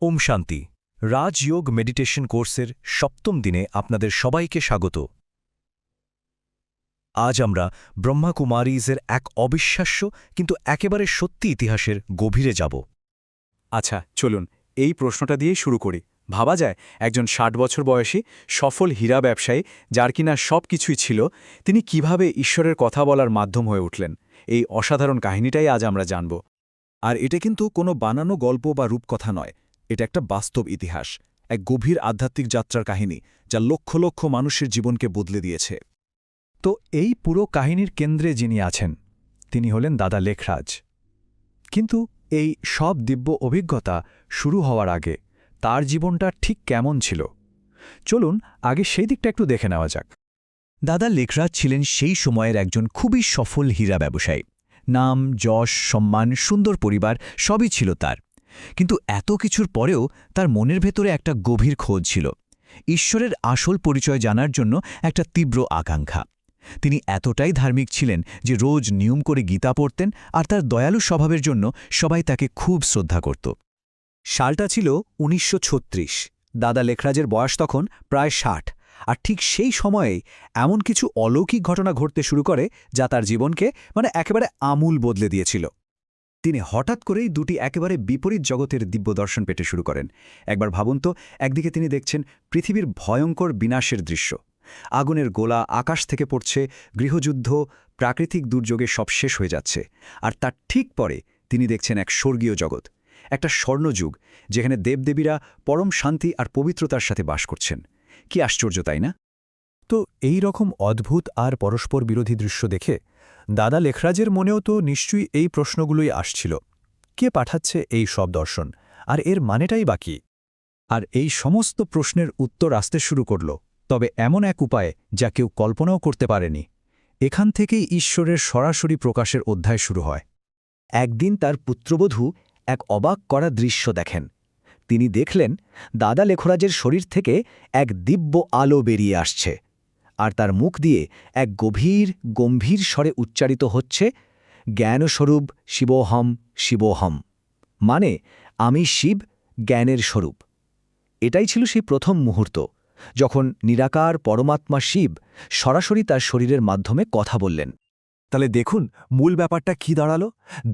ওম শান্তি রাজযোগ মেডিটেশন কোর্সের সপ্তম দিনে আপনাদের সবাইকে স্বাগত। আজ আমরা ব্রহ্মাকুমারীজের এক অবিশ্বাস্য কিন্তু একেবারে সত্যি ইতিহাসের গভীরে যাব। আচ্ছা চলুন এই প্রশ্নটা দিয়েই শুরু করি। ভাবা যায় একজন ৬০ বছর বয়সী সফল হীরা ব্যবসায়ী, যার কিনা সব কিছুই ছিল, তিনি কিভাবে ঈশ্বরের কথা বলার মাধ্যম হয়ে উঠলেন। এই অসাধারণ কাহিনীটাই আজ আমরা জানব। আর এটা কিন্তু কোনো বানানো গল্প বা রূপকথা নয়, এটা একটা বাস্তব ইতিহাস, এক গভীর আধ্যাত্মিক যাত্রার কাহিনী যা লক্ষ লক্ষ মানুষের জীবনকে বদলে দিয়েছে। তো এই পুরো কাহিনীর কেন্দ্রে যিনি আছেন তিনি হলেন দাদা লেখরাজ। কিন্তু এই সব দিব্য অভিজ্ঞতা শুরু হওয়ার আগে তার জীবনটা ঠিক কেমন ছিল, চলুন আগে সেই দিকটা একটু দেখে নেওয়া যাক। দাদা লেখরাজ ছিলেন সেই সময়ের একজন খুবই সফল হীরা ব্যবসায়ী। নাম, যশ, সম্মান, সুন্দর পরিবার সবই ছিল তার। কিন্তু এত কিছুর পরেও তার মনের ভেতরে একটা গভীর খোঁজ ছিল, ঈশ্বরের আসল পরিচয় জানার জন্য একটা তীব্র আকাঙ্ক্ষা। তিনি এতটাই ধার্মিক ছিলেন যে রোজ নিয়ম করে গীতা পড়তেন, আর তার দয়ালু স্বভাবের জন্য সবাই তাকে খুব শ্রদ্ধা করত। সালটা ছিল ১৯৩৬। দাদা লেখরাজের বয়স তখন প্রায় ৬০, আর ঠিক সেই সময়েই এমন কিছু অলৌকিক ঘটনা ঘটতে শুরু করে যা তার জীবনকে একেবারে আমূল বদলে দিয়েছিল। তিনি হঠাৎ করেই দুটি একেবারে বিপরীত জগতের দিব্য দর্শন পেতে শুরু করেন। একবার ভাবুন তো, একদিকে তিনি দেখছেন পৃথিবীর ভয়ঙ্কর বিনাশের দৃশ্য, আগুনের গোলা আকাশ থেকে পড়ছে, গৃহযুদ্ধ, প্রাকৃতিক দুর্যোগে সব শেষ হয়ে যাচ্ছে। আর তার ঠিক পরে তিনি দেখছেন এক স্বর্গীয় জগৎ, একটা স্বর্ণযুগ, যেখানে দেবদেবীরা পরম শান্তি আর পবিত্রতার সাথে বাস করছেন। কি আশ্চর্য, তাই না? তো এই রকম অদ্ভুত আর পরস্পর বিরোধী দৃশ্য দেখে দাদা লেখরাজের মনেও তো নিশ্চয়ই এই প্রশ্নগুলোই আসছিল। কে পাঠাচ্ছে এই সব দর্শন, আর এর মানেটাই বাকি? আর এই সমস্ত প্রশ্নের উত্তর আসতে শুরু করল, তবে এমন এক উপায়ে যা কেউ কল্পনাও করতে পারেনি। এখান থেকেই ঈশ্বরের সরাসরি প্রকাশের অধ্যায় শুরু হয়। একদিন তার পুত্রবধূ এক অবাক করা দৃশ্য দেখেন। তিনি দেখলেন দাদা লেখরাজের শরীর থেকে এক দিব্য আলো বেরিয়ে আসছে, আর তার মুখ দিয়ে এক গম্ভীর স্বরে উচ্চারিত হচ্ছে, জ্ঞানস্বরূপ শিবোহম শিবোহম, মানে আমি শিব, জ্ঞানের স্বরূপ। এটাই ছিল সেই প্রথম মুহূর্ত যখন নিরাকার পরমাত্মা শিব সরাসরি তার শরীরের মাধ্যমে কথা বললেন। তাহলে দেখুন মূল ব্যাপারটা কি দাঁড়ালো।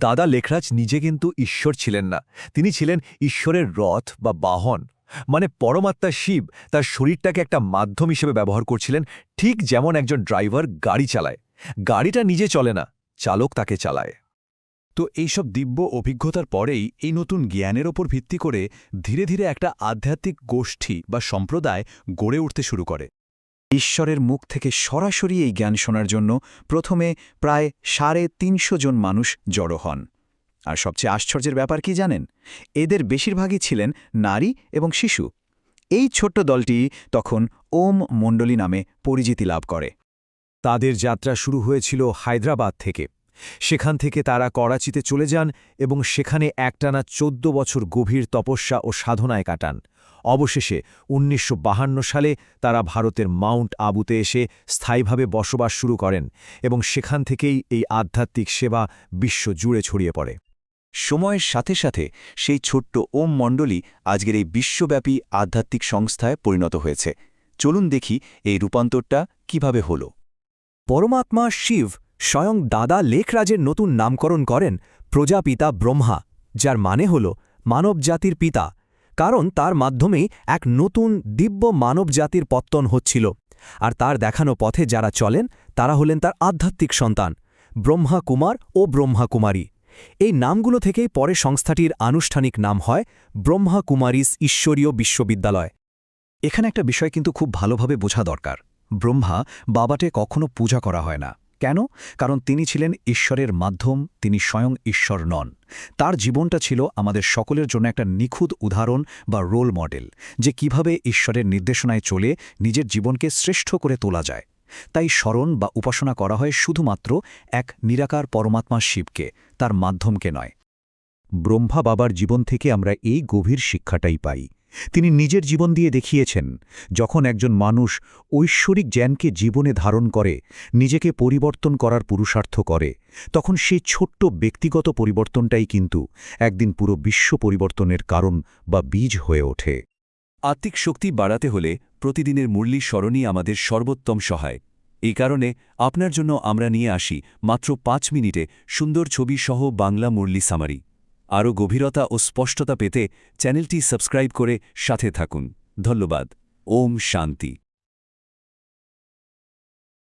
দাদা লেখরাজ নিজে কিন্তু ঈশ্বর ছিলেন না, তিনি ছিলেন ঈশ্বরের রথ বা বাহন। মানে পরমাত্মা শিব তার শরীরটাকে একটা মাধ্যম হিসেবে ব্যবহার করছিলেন, ঠিক যেমন একজন ড্রাইভার গাড়ি চালায়। গাড়িটা নিজে চলে না, চালক তাকে চালায়। তো এইসব দিব্য অভিজ্ঞতার পরেই এই নতুন জ্ঞানের ওপর ভিত্তি করে ধীরে ধীরে একটা আধ্যাত্মিক গোষ্ঠী বা সম্প্রদায় গড়ে উঠতে শুরু করে। ঈশ্বরের মুখ থেকে সরাসরি এই জ্ঞান শোনার জন্য প্রথমে প্রায় ৩৫০ জন মানুষ জড়ো হন। আর সবচেয়ে আশ্চর্যের ব্যাপার কি জানেন? এদের বেশিরভাগই ছিলেন নারী এবং শিশু। এই ছোট্ট দলটি তখন ওম মণ্ডলী নামে পরিচিতি লাভ করে। তাদের যাত্রা শুরু হয়েছিল হায়দ্রাবাদ থেকে। সেখান থেকে তারা করাচিতে চলে যান এবং সেখানে একটানা ১৪ বছর গভীর তপস্যা ও সাধনায় কাটান। অবশেষে ১৯৫২ সালে তারা ভারতের মাউন্ট আবুতে এসে স্থায়ীভাবে বসবাস শুরু করেন এবং সেখান থেকেই এই আধ্যাত্মিক সেবা বিশ্ব জুড়ে ছড়িয়ে পড়ে। সময়ের সাথে সাথে সেই ছোট্ট ওম মণ্ডলী আজকের এই বিশ্বব্যাপী আধ্যাত্মিক সংস্থায় পরিণত হয়েছে। চলুন দেখি এই রূপান্তরটা কিভাবে হল। পরমাত্মা শিব স্বয়ং দাদা লেখরাজের নতুন নামকরণ করেন প্রজাপিতা ব্রহ্মা, যার মানে হল মানবজাতির পিতা, কারণ তার মাধ্যমেই এক নতুন দিব্য মানবজাতির পত্তন হচ্ছিল। আর তার দেখানো পথে যারা চলেন তারা হলেন তার আধ্যাত্মিক সন্তান, ব্রহ্মা কুমার ও ব্রহ্মা কুমারী। এই নামগুলো থেকেই পরে সংস্থাটির আনুষ্ঠানিক নাম হয় ব্রহ্মা কুমারীস ঈশ্বরীয় বিশ্ববিদ্যালয়। এখানে একটা বিষয় কিন্তু খুব ভালোভাবে বোঝা দরকার। ব্রহ্মা বাবাটে কখনো পূজা করা হয় না। কেন? কারণ তিনি ছিলেন ঈশ্বরের মাধ্যম, তিনি স্বয়ং ঈশ্বর নন। তার জীবনটা ছিল আমাদের সকলের জন্য একটা নিখুঁত উদাহরণ বা রোল মডেল, যে কিভাবে ঈশ্বরের নির্দেশনায় চলে নিজের জীবনকে শ্রেষ্ঠ করে তোলা যায়। তাই স্মরণ বা উপাসনা করা হয় শুধুমাত্র এক নিরাকার পরমাত্মা শিবকে, তার মাধ্যমকে নয়। ব্রহ্মা বাবার জীবন থেকে আমরা এই গভীর শিক্ষাটাই পাই তিনি নিজের জীবন দিয়ে দেখিয়েছেন যখন একজন মানুষ ঐশ্বরিক জ্ঞানকে জীবনে ধারণ করে, নিজেকে পরিবর্তন করার পুরুষার্থ করে, তখন সেই ছোট্ট ব্যক্তিগত পরিবর্তনটাই কিন্তু একদিন পুরো বিশ্ব পরিবর্তনের কারণ বা বীজ হয়ে ওঠে। আত্মিক শক্তি বাড়াতে হলে প্রতিদিনের মুরলি স্মরণই আমাদের সর্বোত্তম সহায়। এই কারণে আপনার জন্য আমরা নিয়ে আসি মাত্র 5 মিনিটে সুন্দর ছবি সহ বাংলা মুরলি সামারি। আরও গভীরতা ও স্পষ্টতা পেতে চ্যানেলটি সাবস্ক্রাইব করে সাথে থাকুন। ধন্যবাদ। ওম শান্তি।